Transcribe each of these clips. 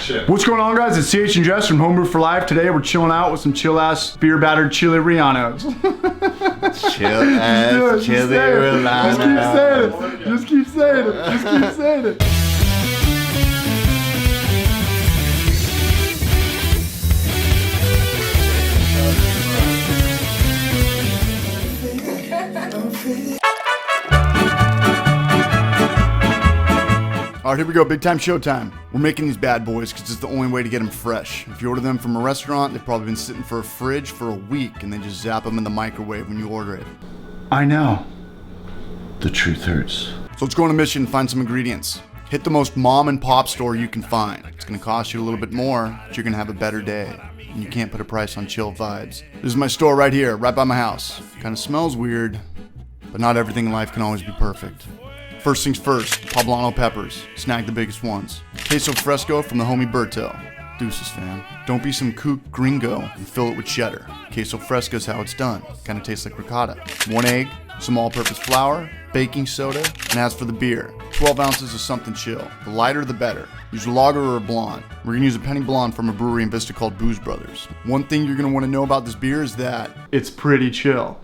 Action. What's going on, guys? It's CH and Jess from Homebrew for Life. Today we're chilling out with some chill-ass beer-battered chili rellenos. Chill-ass chili rellenos. Just keep saying it. Just keep saying it. All right, here we go. Big time showtime. We're making these bad boys because it's the only way to get them fresh. If you order them from a restaurant, they've probably been sitting for a fridge for a week and they just zap them in the microwave when you order it. I know. The truth hurts. So let's go on a mission and find some ingredients. Hit the most mom and pop store you can find. It's gonna cost you a little bit more, but you're gonna have a better day. And you can't put a price on chill vibes. This is my store right here, right by my house. Kind of smells weird, but not everything in life can always be perfect. First things first, Poblano Peppers. Snag the biggest ones. Queso Fresco from the HOMEBREW. Deuces, fam. Don't be some kook gringo and fill it with cheddar. Queso Fresco is how it's done. Kind of tastes like ricotta. 1 egg, some all-purpose flour, baking soda, and as for the beer, 12 ounces of something chill. The lighter, the better. Use a lager or a blonde. We're gonna use a penny blonde from a brewery in Vista called Booze Brothers. One thing you're gonna want to know about this beer is that it's pretty chill.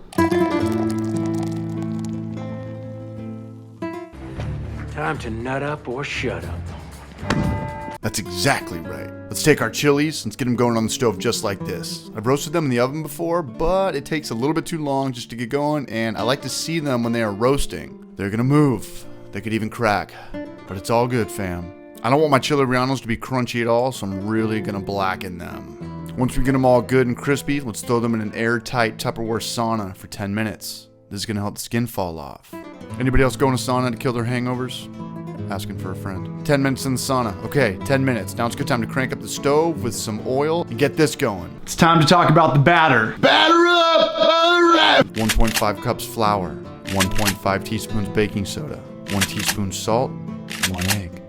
Time to nut up or shut up. That's exactly right. Let's take our chilies, let's get them going on the stove just like this. I've roasted them in the oven before, but it takes a little bit too long just to get going, and I like to see them when they are roasting. They're gonna move. They could even crack, but it's all good, fam. I don't want my chili rellenos to be crunchy at all, so I'm really gonna blacken them. Once we get them all good and crispy, let's throw them in an airtight Tupperware sauna for 10 minutes. This is gonna help the skin fall off. Anybody else going to sauna to kill their hangovers? Asking for a friend. 10 minutes in the sauna. Okay, 10 minutes. Now it's a good time to crank up the stove with some oil and get this going. It's time to talk about the batter. Batter up! 1.5 cups flour, 1.5 teaspoons baking soda, 1 teaspoon salt, 1 egg.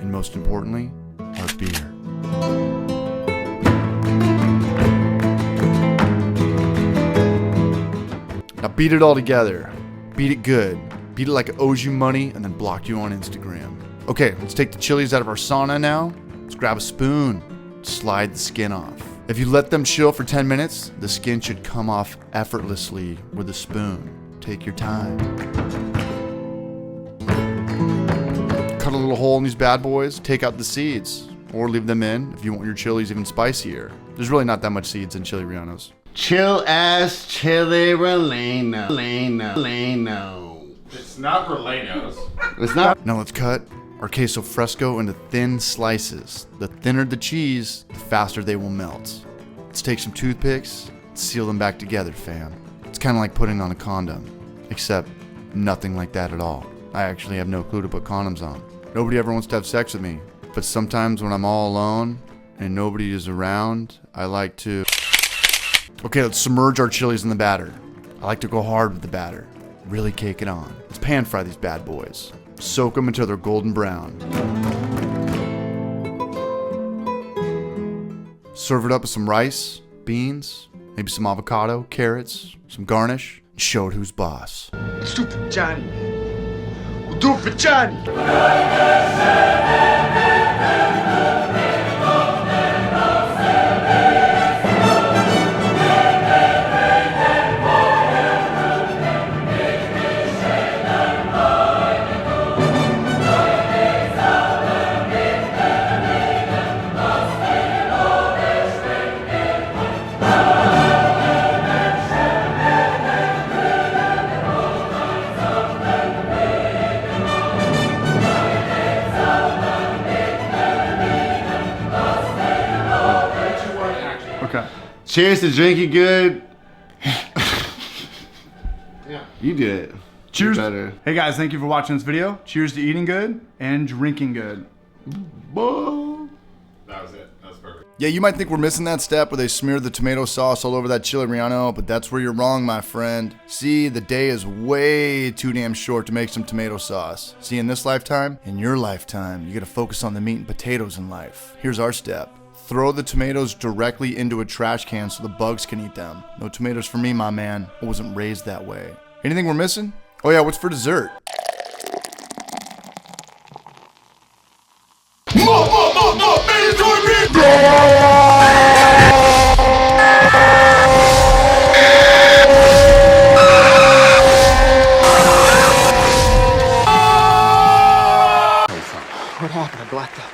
And most importantly, our beer. Now beat it all together. Beat it good. Beat it like it owes you money and then block you on Instagram. Okay, let's take the chilies out of our sauna now. Let's grab a spoon. Slide the skin off. If you let them chill for 10 minutes, the skin should come off effortlessly with a spoon. Take your time. Cut a little hole in these bad boys. Take out the seeds. Or leave them in if you want your chilies even spicier. There's really not that much seeds in chili rellenos. Chill-ass chili relleno. It's not rellenos. It's not. Now let's cut our queso fresco into thin slices. The thinner the cheese, the faster they will melt. Let's take some toothpicks and seal them back together, fam. It's kind of like putting on a condom, except nothing like that at all. I actually have no clue to put condoms on. Nobody ever wants to have sex with me, but sometimes when I'm all alone and nobody is around, I like to... Okay, let's submerge our chilies in the batter. I like to go hard with the batter. Really cake it on. Let's pan fry these bad boys. Soak them until they're golden brown. Serve it up with some rice, beans, maybe some avocado, carrots, some garnish, and show it who's boss. Let's do it for Johnny. We'll do it for Johnny. Okay. Cheers to drinking good. Yeah, you did it. Cheers. You're better. Hey guys, thank you for watching this video. Cheers to eating good and drinking good. Boom. That was it. That was perfect. Yeah, you might think we're missing that step where they smear the tomato sauce all over that chili relleno, but that's where you're wrong, my friend. See, the day is way too damn short to make some tomato sauce. See, in this lifetime, in your lifetime, you gotta focus on the meat and potatoes in life. Here's our step. Throw the tomatoes directly into a trash can so the bugs can eat them. No tomatoes for me, my man. I wasn't raised that way. Anything we're missing? Oh yeah, what's for dessert? What happened? I blacked out.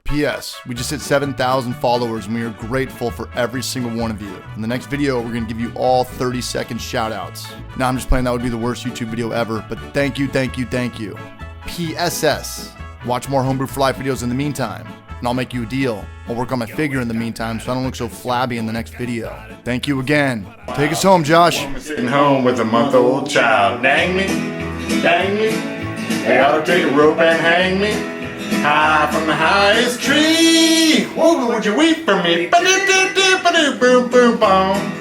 P.S. We just hit 7,000 followers and we are grateful for every single one of you. In the next video, we're going to give you all 30-second shout outs. Now, I'm just playing that would be the worst YouTube video ever, but thank you, thank you, thank you. PSS. Watch more Homebrew for Life videos in the meantime, and I'll make you a deal. I'll work on my figure in the meantime so I don't look so flabby in the next video. Thank you again. Take us home, Josh. Sitting home with a month-old child. Dang me, dang me. They ought to take a rope and hang me. High from the highest tree. Whoa, would you weep for me? Ba-do-do-do, ba-do, boom, boom, boom.